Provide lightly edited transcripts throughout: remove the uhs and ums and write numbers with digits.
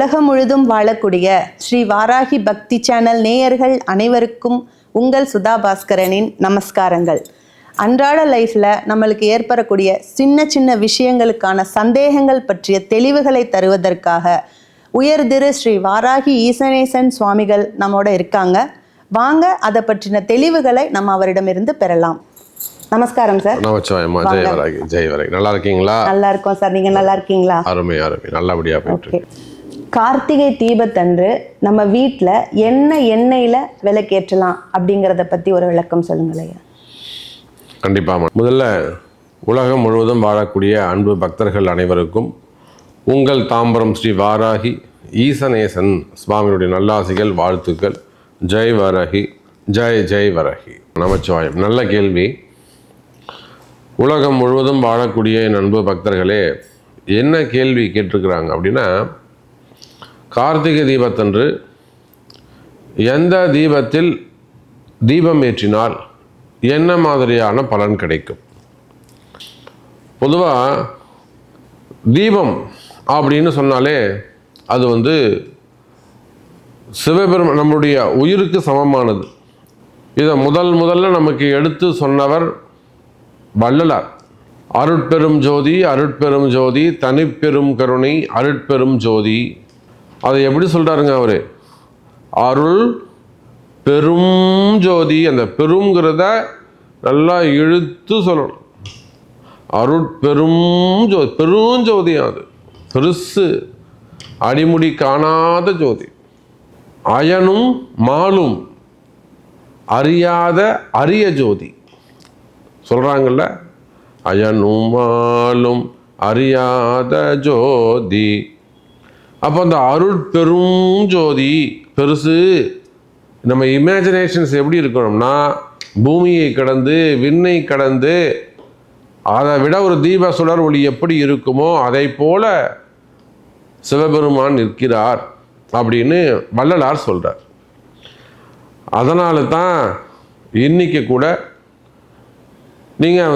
உலகம் முழுதும் வாழக்கூடிய ஸ்ரீ வாராகி பக்தி சேனல் நேயர்கள் அனைவருக்கும் உங்கள் சுதா பாஸ்கரனின் நமஸ்காரங்கள். அன்றாட லைஃப்பில் நம்மளுக்கு ஏற்படக்கூடிய சின்ன சின்ன விஷயங்களுக்கான சந்தேகங்கள் பற்றிய தெளிவுகளை தருவதற்காக உயர்திரு ஸ்ரீ வாராகி ஈசனேசன் சுவாமிகள் நம்மோட இருக்காங்க. வாங்க அதை பற்றின தெளிவுகளை நம்ம அவரிடமிருந்து பெறலாம். நமஸ்காரம் சார். நமச்சிவாயம்மா. ஜெய் வராகி. ஜெய் வராகி. நல்லா இருக்கீங்களா? நல்லா இருக்கோம் சார். நீங்க நல்லா இருக்கீங்களா? அருமை அருமை. நல்லபடியா போயிட்டு. கார்த்திகை தீபத்தன்று நம்ம வீட்டில் என்ன எண்ணெயில் விளக்கேற்றலாம் அப்படிங்கிறத பற்றி ஒரு விளக்கம் சொல்லுங்களேன். கண்டிப்பாக. முதல்ல உலகம் முழுவதும் வாழக்கூடிய அன்பு பக்தர்கள் அனைவருக்கும் உங்கள் தாம்பரம் ஸ்ரீ வாராகி ஈசனேசன் சுவாமியுடைய நல்லாசிகள், வாழ்த்துக்கள். ஜெய் வராகி. ஜெய் ஜெய் வராகி. நமச்சிவாயம். நல்ல கேள்வி. உலகம் முழுவதும் வாழக்கூடிய என் அன்பு பக்தர்களே, என்ன கேள்வி கேட்டிருக்கிறாங்க அப்படின்னா, கார்த்திகை தீபத்தன்று எந்த தீபத்தில் தீபம் ஏற்றினால் என்ன மாதிரியான பலன் கிடைக்கும்? பொதுவாக தீபம் அப்படின்னு சொன்னாலே அது சிவபெருமான் நம்முடைய உயிருக்கு சமமானது. இதை முதல்ல நமக்கு எடுத்து சொன்னவர் வள்ளலார். அருட்பெரும் ஜோதி அருட்பெரும் ஜோதி தனிப்பெரும் கருணை அருட்பெரும் ஜோதி. அதை எப்படி சொல்கிறாருங்க அவர்? அருள் பெரும் ஜோதி. அந்த பெருங்கிறத நல்லா இழுத்து சொல்லணும். அருட்பெரும் ஜோதி. பெருஞ்சோதி. அது பெருசு, அடிமுடி காணாத ஜோதி. அயனும் மாலும் அறியாத அரிய ஜோதி சொல்கிறாங்கல்ல. அயனும் மாலும் அறியாத ஜோதி. அப்போ அந்த அருட்பெரும் ஜோதி பெருசு. நம்ம இமேஜினேஷன்ஸ் எப்படி இருக்கணும்னா, பூமியை கடந்து விண்ணை கடந்து அதை விட ஒரு தீப சுடர் ஒளி எப்படி இருக்குமோ அதை போல சிவபெருமான் நிற்கிறார் அப்படின்னு வள்ளலார் சொல்கிறார். அதனால தான் இன்னைக்கு கூட நீங்கள்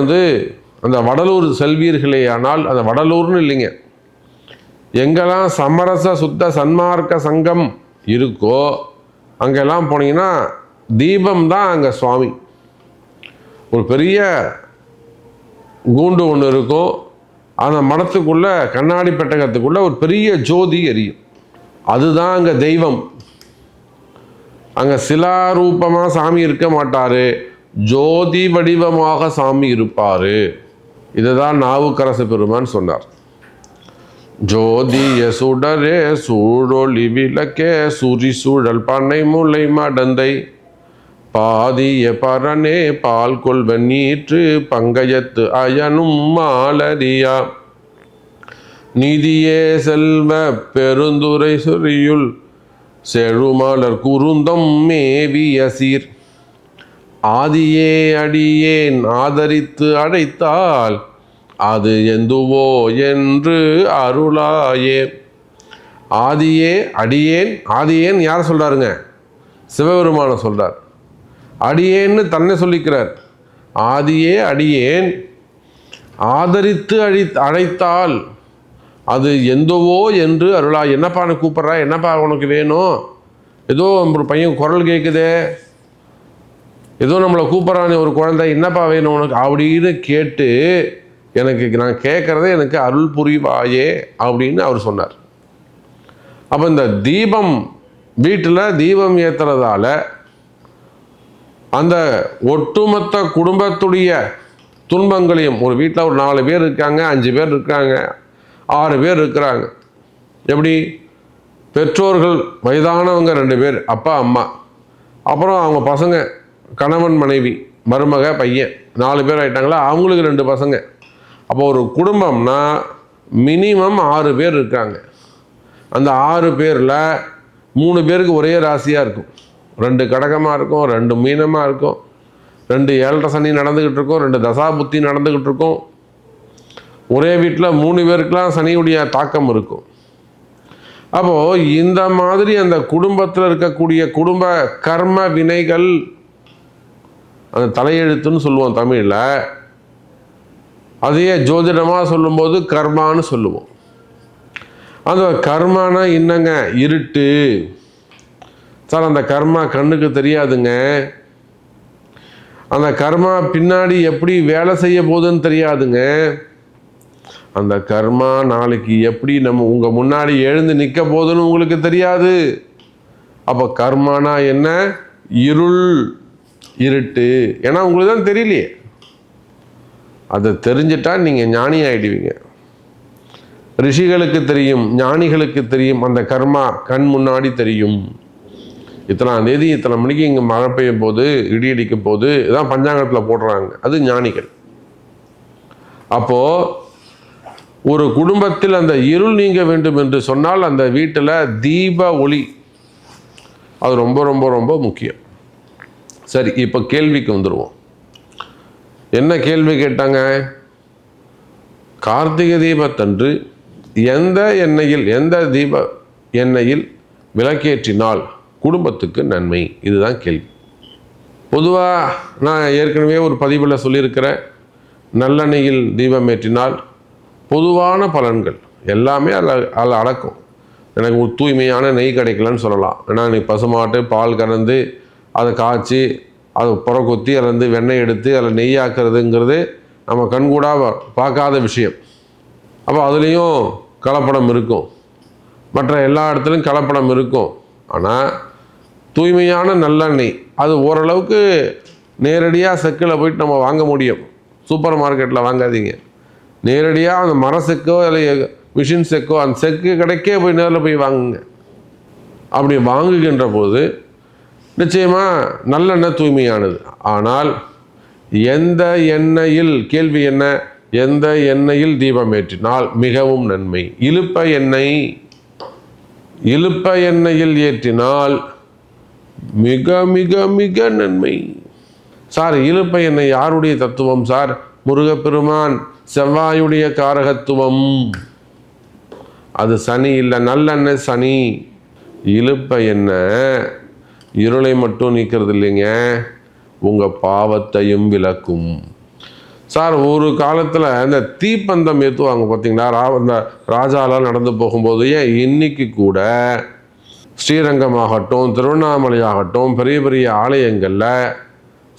அந்த வடலூர் செல்வீர்களே, ஆனால் அந்த வடலூர்னு இல்லைங்க, எங்கெல்லாம் சமரச சுத்த சன்மார்க்க சங்கம் இருக்கோ அங்கெல்லாம் போனீங்கன்னா தீபம் தான் அங்கே சுவாமி. ஒரு பெரிய கூண்டு ஒன்று இருக்கும். அந்த மடத்துக்குள்ள கண்ணாடி பெட்டகத்துக்குள்ள ஒரு பெரிய ஜோதி எரியும். அதுதான் அங்கே தெய்வம். அங்கே சிலாரூபமாக சாமி இருக்க மாட்டார், ஜோதி வடிவமாக சாமி இருப்பார். இதுதான் நாவுக்கரசு பெருமான் சொன்னார். ஜோதிய சுடரே சூழொளி விளக்கே சுரி சூழல் பண்ணை முல்லை மடந்தை பாதிய பரனே பால் கொள்வன் நீற்று பங்கயத்து அயனும் மாலரியா நிதியே செல்வ பெருந்துரை சொரியுள் செழுமலர் குருந்தம் மேவிய சீர் ஆதியே அடியேன் ஆதரித்து அழைத்தால் அது எந்துவோ என்று அருளாயே. ஆதியே அடியேன். ஆதியேன் யார் சொல்கிறாருங்க? சிவபெருமான சொல்கிறார். அடியேன்னு தன்னை சொல்லிக்கிறார். ஆதியே அடியேன் ஆதரித்து அழைத்தால் அது எந்துவோ என்று அருளாய். என்னப்பா எனக்கு கூப்பிட்றா? என்னப்பா உனக்கு வேணும்? ஏதோ ஒரு பையன் குரல் கேட்குதே, ஏதோ நம்மளை கூப்பிட்றானே ஒரு குழந்தை, என்னப்பா வேணும் உனக்கு அப்படின்னு கேட்டு, நான் கேட்குறதே எனக்கு அருள் புரிவாயே அப்படின்னு அவர் சொன்னார். அப்போ இந்த தீபம் வீட்டில் தீபம் ஏற்றுறதால அந்த ஒட்டுமொத்த குடும்பத்துடைய துன்பங்களையும், ஒரு வீட்டில் ஒரு 4 பேர் இருக்காங்க, 5 பேர் இருக்காங்க, 6 பேர் இருக்கிறாங்க. எப்படி? பெற்றோர்கள் வயதானவங்க 2 பேர், அப்பா அம்மா, அப்புறம் அவங்க பசங்க, கணவன் மனைவி, மருமக பையன், 4 பேர் ஆகிட்டாங்களா, அவங்களுக்கு 2 பசங்க. அப்போ ஒரு குடும்பம்னா மினிமம் 6 பேர் இருக்காங்க. அந்த 6 பேரில் 3 பேருக்கு ஒரே ராசியாக இருக்கும். 2 கடகமாக இருக்கும், 2 மீனமாக இருக்கும், 2 ஏழரை சனி நடந்துக்கிட்டு இருக்கும், 2 தசாபுத்தி நடந்துக்கிட்டு இருக்கும். ஒரே வீட்டில் 3 பேருக்கெலாம் சனியுடைய தாக்கம் இருக்கும். அப்போது இந்த மாதிரி அந்த குடும்பத்தில் இருக்கக்கூடிய குடும்ப கர்ம வினைகள், அந்த தலையெழுத்துன்னு சொல்லுவோம் தமிழில், அதையே ஜோதிடமாக சொல்லும்போது கர்மான்னு சொல்லுவோம். அந்த கர்மானா என்னங்க? இருட்டு. சார் அந்த கர்மா கண்ணுக்கு தெரியாதுங்க. அந்த கர்மா பின்னாடி எப்படி வேலை செய்ய போகுதுன்னு தெரியாதுங்க. அந்த கர்மா நாளைக்கு எப்படி உங்கள் முன்னாடி எழுந்து நிற்க போகுதுன்னு உங்களுக்கு தெரியாது. அப்போ கர்மானா என்ன? இருள், இருட்டு. ஏன்னா உங்களுக்கு தான் தெரியலையே. அதை தெரிஞ்சிட்டா நீங்கள் ஞானி ஆகிடுவீங்க. ரிஷிகளுக்கு தெரியும், ஞானிகளுக்கு தெரியும், அந்த கர்மா கண் முன்னாடி தெரியும். இத்தனாம் தேதி இத்தனை மணிக்கு இங்கே மழை பெய்யும் போது, இடி இடிக்கும் போது, இதான் பஞ்சாங்கத்தில் போடுறாங்க. அது ஞானிகள். அப்போது ஒரு குடும்பத்தில் அந்த இருள் நீங்க வேண்டும் என்று சொன்னால் அந்த வீட்டில் தீப ஒளி அது ரொம்ப ரொம்ப ரொம்ப முக்கியம். சரி, இப்போ கேள்விக்கு வந்துடுவோம். என்ன கேள்வி கேட்டாங்க? கார்த்திகை தீபத்தன்று எந்த தீப எண்ணெயில் விளக்கேற்றினால் குடும்பத்துக்கு நன்மை? இதுதான் கேள்வி. பொதுவாக நான் ஏற்கனவே ஒரு பதிவில் சொல்லியிருக்கிறேன், நல்லெண்ணெயில் தீபம் ஏற்றினால் பொதுவான பலன்கள் எல்லாமே அதில் அடக்கும். எனக்கு ஒரு தூய்மையான நெய் கிடைக்கலன்னு சொல்லலாம். ஏன்னா நீ பசுமாட்டு பால் கறந்து அதை காய்ச்சி அதை புறக்கொத்தி அதில் வெண்ணெய் எடுத்து அதில் நெய்யாக்குறதுங்கிறது நம்ம கண்கூடாக பார்க்காத விஷயம். அப்போ அதுலேயும் கலப்படம் இருக்கும், மற்ற எல்லா இடத்துலையும் கலப்படம் இருக்கும். ஆனால் தூய்மையான நல்லெண்ணெய் அது ஓரளவுக்கு நேரடியாக செக்கில் போயிட்டு நம்ம வாங்க முடியும். சூப்பர் மார்க்கெட்டில் வாங்காதீங்க. நேரடியாக அந்த மர செக்கோ இல்லை மிஷின் செக்கோ, அந்த செக்கு கடைக்கே போய் நேரில் போய் வாங்குங்க. அப்படி வாங்குகின்ற போது நிச்சயமாக நல்லெண்ணெய் தூய்மையானது. ஆனால் எந்த எண்ணெயில், கேள்வி என்ன, எந்த எண்ணெயில் தீபம் ஏற்றினால் மிகவும் நன்மை? இலுப்ப எண்ணெய். இலுப்ப எண்ணெயில் ஏற்றினால் மிக மிக மிக நன்மை. சார் இலுப்ப எண்ணெய் யாருடைய தத்துவம் சார்? முருகப்பெருமான், செவ்வாயுடைய காரகத்துவம். அது சனி இல்லை, நல்லெண்ணெய் சனி. இலுப்ப எண்ணெய் இருளை மட்டும் நீக்கிறது இல்லைங்க, உங்கள் பாவத்தையும் விளக்கும். சார் ஒரு காலத்தில் இந்த தீப்பந்தம் ஏற்றுவாங்க பார்த்தீங்களா, இந்த ராஜாலாம் நடந்து போகும்போது. ஏன் இன்னைக்கு கூட ஸ்ரீரங்கமாகட்டும், திருவண்ணாமலையாகட்டும், பெரிய பெரிய ஆலயங்களில்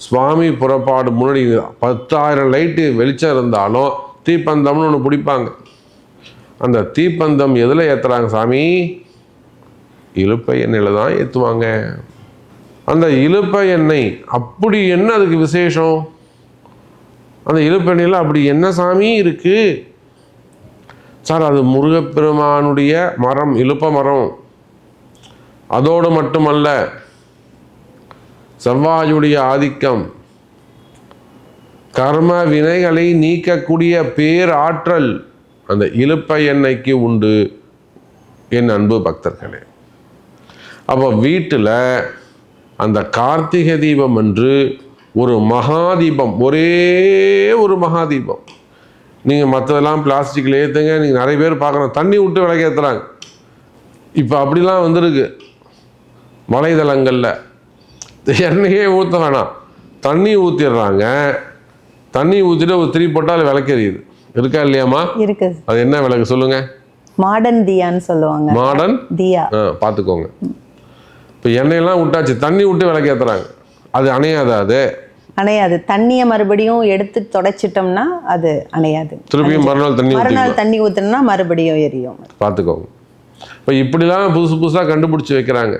சுவாமி புறப்பாடு முன்னாடி 10,000 லைட்டு வெளிச்சம் இருந்தாலும் தீப்பந்தம்னு ஒன்று பிடிப்பாங்க. அந்த தீப்பந்தம் எதில் ஏற்றுறாங்க சாமி? இலுப்ப எண்ணெயில் தான் ஏற்றுவாங்க. அந்த இலுப்ப எண்ணெய் அப்படி என்ன அதுக்கு விசேஷம்? அந்த இலுப்ப எண்ணெயில் அப்படி என்ன சாமி இருக்கு? சார் அது முருகப்பெருமானுடைய மரம், இலுப்ப மரம். அதோடு மட்டுமல்ல, செவ்வாயுடைய ஆதிக்கம், கர்ம வினைகளை நீக்கக்கூடிய பேராற்றல் அந்த இலுப்ப எண்ணெய்க்கு உண்டு என் அன்பு பக்தர்களே. அப்போ வீட்டில் அந்த கார்த்திகை தீபம் என்று ஒரு மகாதீபம், ஒரே ஒரு மகாதீபம். நீங்கள் மற்றதெல்லாம் பிளாஸ்டிக்கில் ஏற்றுங்க. நீங்கள் நிறைய பேர் பார்க்குறோம் தண்ணி விட்டு விளக்கு ஏற்றுறாங்க. இப்போ அப்படிலாம் வந்துருக்கு வலைதளங்களில். எண்ணெயே ஊற்ற வேணாம், தண்ணி ஊற்றிடுறாங்க. தண்ணி ஊற்றிட்டு ஒரு திரி போட்டால் விளக்கெறியுது. இருக்கா இல்லையாம்மா? இருக்கு. அது என்ன விளக்கு சொல்லுங்க? மாடர்ன் தியான்னு சொல்லுவாங்க. மாடர்ன் தியா. பார்த்துக்கோங்க. இப்போ எண்ணெயெல்லாம் விட்டாச்சு, தண்ணி விட்டு விளக்கு ஏற்றுறாங்க. அது அணையாதா? அது அணையாது. தண்ணியை மறுபடியும் எடுத்து தொடச்சிட்டோம்னா அது அணையாது. திருப்பியும் மறுநாள் தண்ணி ஊற்றினா மறுபடியும் எரியும். பார்த்துக்கோங்க. இப்போ இப்படிலாம் புதுசு புதுசாக கண்டுபிடிச்சி வைக்கிறாங்க.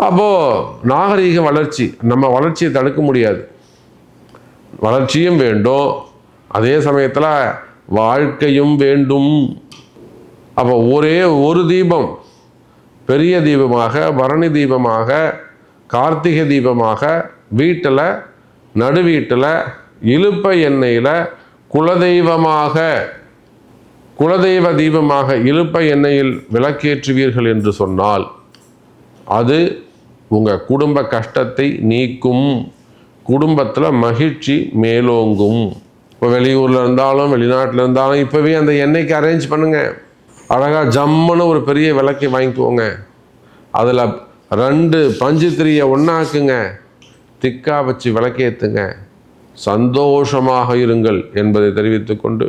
அப்போது நாகரீக வளர்ச்சி, நம்ம வளர்ச்சியை தடுக்க முடியாது. வளர்ச்சியும் வேண்டும், அதே சமயத்தில் வாழ்க்கையும் வேண்டும். அப்போ ஒரே ஒரு தீபம், பெரிய தீபமாக, பரணி தீபமாக, கார்த்திகை தீபமாக வீட்டில், நடு வீட்டில் இலுப்ப எண்ணெயில் குலதெய்வ தீபமாக இலுப்ப எண்ணெயில் விளக்கேற்றுவீர்கள் என்று சொன்னால் அது உங்கள் குடும்ப கஷ்டத்தை நீக்கும், குடும்பத்தில் மகிழ்ச்சி மேலோங்கும். இப்போ வெளியூரில் இருந்தாலும் வெளிநாட்டில் இருந்தாலும் இப்போவே அந்த எண்ணெய்க்கு அரேஞ்ச் பண்ணுங்கள். அழகாக ஜம்முன்னு ஒரு பெரிய விளக்கை வாங்கிக்குவோங்க. அதில் 2 பஞ்சு திரியை ஒன்றாக்குங்க, திக்கா வச்சு விளக்கேற்றுங்க. சந்தோஷமாக இருங்கள் என்பதை தெரிவித்துக்கொண்டு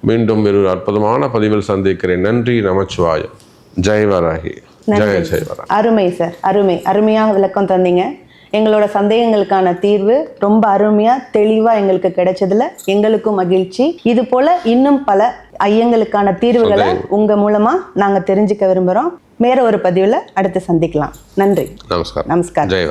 மீண்டும் ஒரு அற்புதமான பதிவில் சந்திக்கிறேன். நன்றி. நமச்சிவாயம். ஜெய் வராகி. ஜெய ஜெய் வராகி. அருமை சார், அருமையாக விளக்கம் தந்தீங்க. எங்களோட சந்தேகங்களுக்கான தீர்வு ரொம்ப அருமையா தெளிவா எங்களுக்கு கிடைச்சதுல எங்களுக்கும் மகிழ்ச்சி. இது போல இன்னும் பல ஐயங்களுக்கான தீர்வுகளை உங்க மூலமா நாங்க தெரிஞ்சுக்க விரும்புறோம். வேற ஒரு பதிவுல அடுத்து சந்திக்கலாம். நன்றி. நமஸ்காரம். நமஸ்காரம். ஜெய்